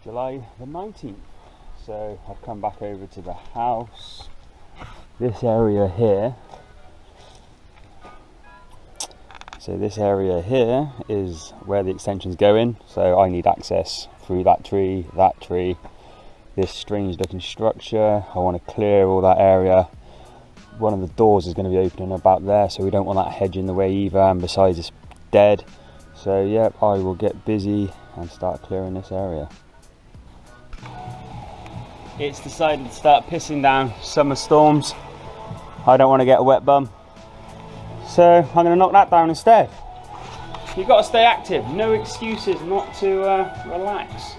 July the 19th. So I've come back over to the house. This area here. So this area here is where the extension's going. So I need access through that tree, this strange looking structure. I want to clear all that area. One of the doors is going to be opening about there, so we don't want that hedge in the way either, and besides it's dead. So yeah, I will get busy and start clearing this area. It's decided to start pissing down summer storms. I don't want to get a wet bum, so I'm going to knock that down instead. You've got to stay active, no excuses not to relax.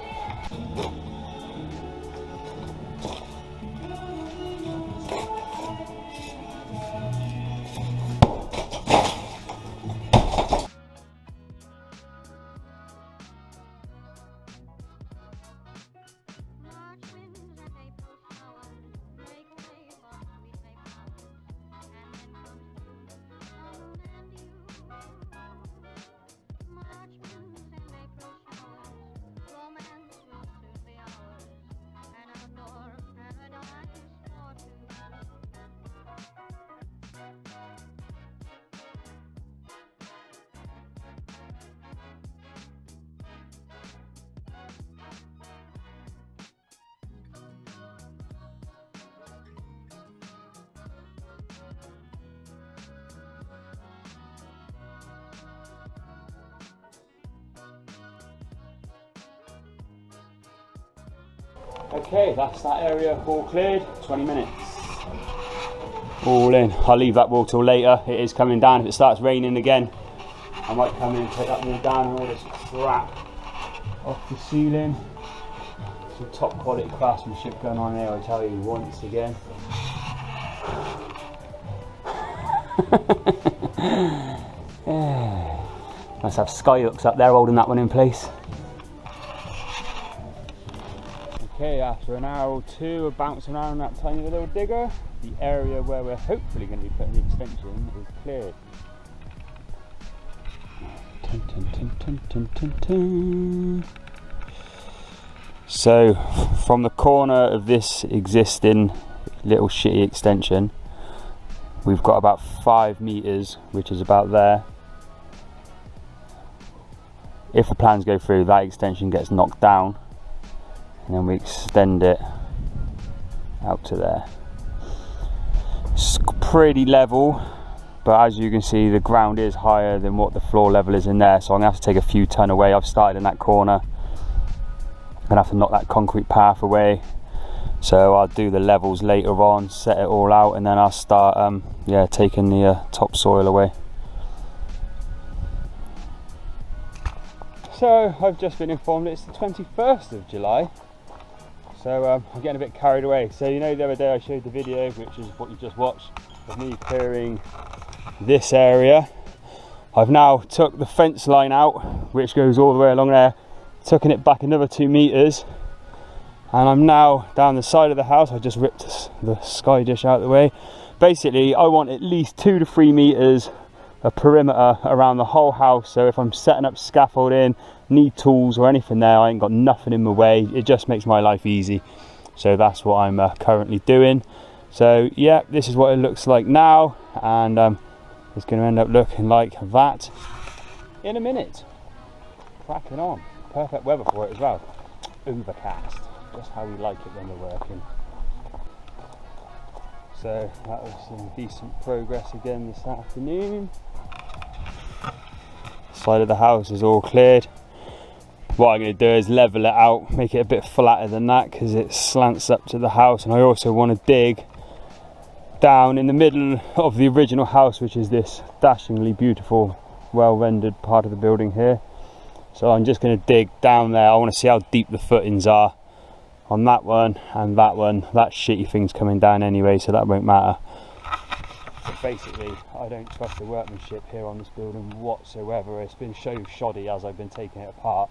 Okay, that's that area all cleared, 20 minutes. All in. I'll leave that wall till later. It is coming down. If it starts raining again, I might come in and take that wall down and all this crap off the ceiling. Some top quality craftsmanship going on there, I tell you once again. Must have skyhooks up there holding that one in place. Okay, after an hour or two of bouncing around that tiny little digger, the area where we're hopefully going to be putting the extension is cleared. So, from the corner of this existing little shitty extension, we've got about 5 meters, which is about there. If the plans go through, that extension gets knocked down, and then we extend it out to there. It's pretty level, but as you can see, the ground is higher than what the floor level is in there, so I'm gonna have to take a few ton away. I've started in that corner. I'm gonna have to knock that concrete path away, so I'll do the levels later on, set it all out, and then I'll start taking the topsoil away. So I've just been informed it's the 21st of July. So I'm getting a bit carried away. So you know the other day I showed the video, which is what you just watched, of me clearing this area. I've now took the fence line out, which goes all the way along there, taken it back another 2 meters, and I'm now down the side of the house. I just ripped the sky dish out of the way. Basically, I want at least 2 to 3 meters of perimeter around the whole house, so if I'm setting up scaffolding, need tools or anything there, I ain't got nothing in my way. It just makes my life easy. So that's what I'm currently doing. So yeah, this is what it looks like now, and it's going to end up looking like that in a minute. Cracking on. Perfect weather for it as well. Overcast, just how we like it when we're working. So that was some decent progress again this afternoon. Side of the house is all cleared. What I'm going to do is level it out, make it a bit flatter than that, because it slants up to the house, and I also want to dig down in the middle of the original house, which is this dashingly beautiful, well rendered part of the building here. So I'm just going to dig down there. I want to see how deep the footings are on that one and that one. That shitty thing's coming down anyway, so that won't matter. But basically, I don't trust the workmanship here on this building whatsoever. It's been so shoddy as I've been taking it apart.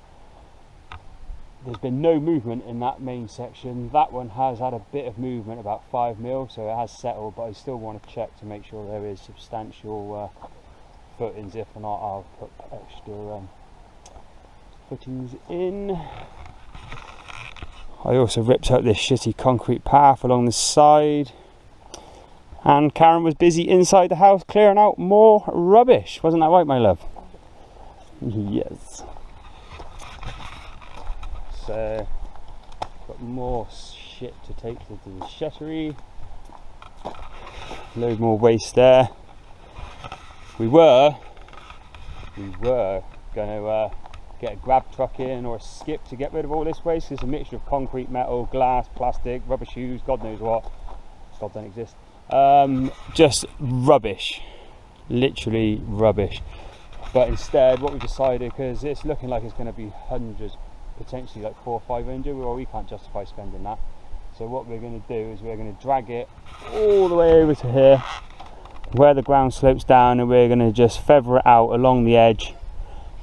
There's been no movement in that main section. That one has had a bit of movement, about 5 mil, so it has settled, but I still want to check to make sure there is substantial footings. If not, I'll put extra footings in. I also ripped up this shitty concrete path along the side. And Karen was busy inside the house clearing out more rubbish. Wasn't that right, my love? Yes. So, got more shit to take to the shettery. Load more waste there. We were going to get a grab truck in or a skip to get rid of all this waste. It's a mixture of concrete, metal, glass, plastic, rubber shoes, God knows what. God don't exist. Just rubbish, literally rubbish. But instead what we decided, because it's looking like it's going to be hundreds, potentially like 400 or 500, well, we can't justify spending that. So what we're going to do is we're going to drag it all the way over to here where the ground slopes down, and we're going to just feather it out along the edge.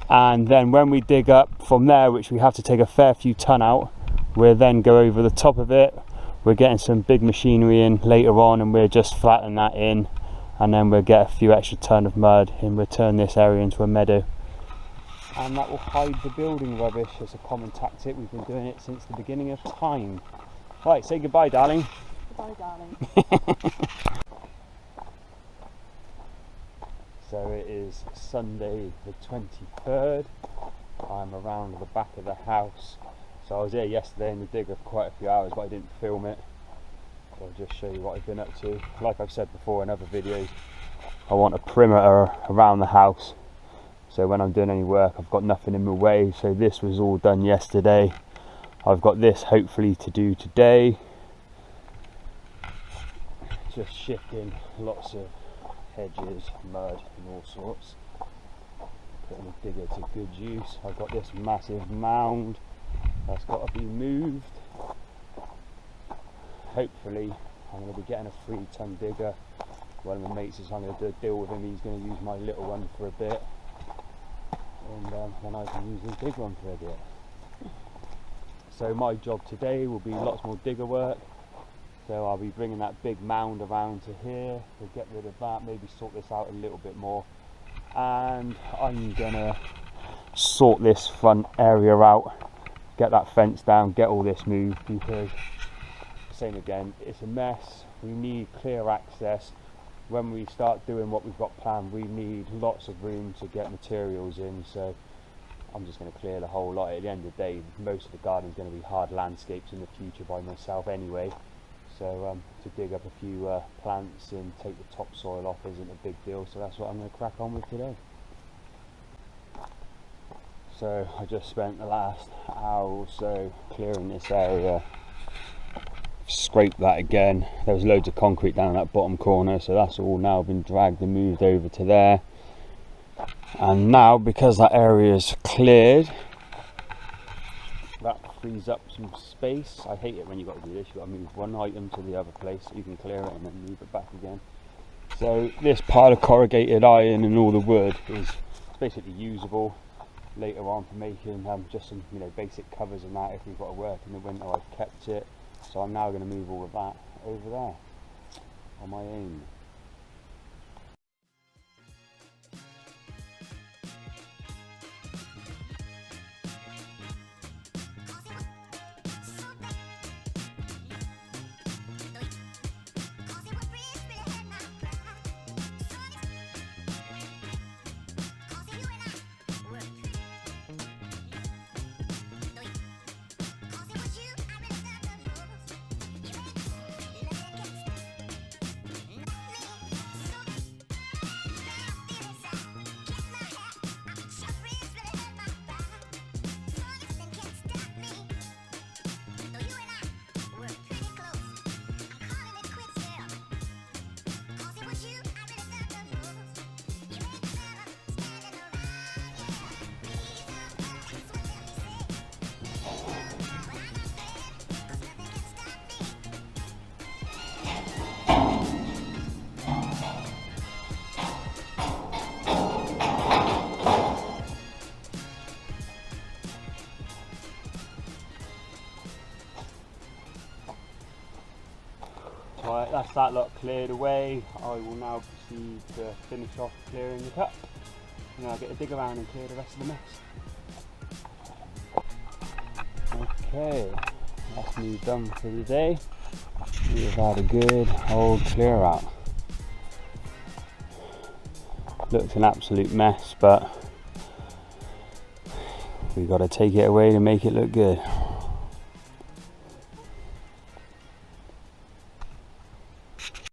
And then when we dig up from there, which we have to take a fair few ton out, we'll then go over the top of it. We're getting some big machinery in later on, and we'll just flatten that in, and then we'll get a few extra ton of mud and we'll turn this area into a meadow. And that will hide the building rubbish. It's a common tactic. We've been doing it since the beginning of time. Right, say goodbye, darling. Goodbye, darling. So it is Sunday the 23rd. I'm around the back of the house. So I was here yesterday in the digger for quite a few hours, but I didn't film it. So I'll just show you what I've been up to. Like I've said before in other videos, I want a perimeter around the house. So when I'm doing any work, I've got nothing in my way. So this was all done yesterday. I've got this hopefully to do today. Just shifting lots of hedges, mud and all sorts. Putting the digger to good use. I've got this massive mound that's got to be moved. Hopefully I'm going to be getting a 3-ton digger. One of my mates is, I'm going to do a deal with him, he's going to use my little one for a bit, and then I can use his big one for a bit. So my job today will be lots more digger work. So I'll be bringing that big mound around to here to get rid of that, maybe sort this out a little bit more. And I'm gonna sort this front area out, get that fence down, get all this moved, because same again, it's a mess. We need clear access. When we start doing what we've got planned, we need lots of room to get materials in. So I'm just going to clear the whole lot. At the end of the day, most of the garden is going to be hard landscapes in the future by myself anyway. So to dig up a few plants and take the topsoil off isn't a big deal. So that's what I'm going to crack on with today. So I just spent the last hour or so clearing this area. Scraped that again. There was loads of concrete down in that bottom corner, so that's all now been dragged and moved over to there. And now, because that area is cleared, that frees up some space. I hate it when you've got to do this. You've got to move one item to the other place so you can clear it and then move it back again. So this pile of corrugated iron and all the wood is basically usable later on for making just some, you know, basic covers and that. If we've got to work in the winter, I've kept it. So I'm now going to move all of that over there on my own. Right, that's that lot cleared away. I will now proceed to finish off clearing the cut, and then I'll get a dig around and clear the rest of the mess. Okay, that's me done for the day. We've had a good old clear out. Looks an absolute mess, but we've got to take it away to make it look good.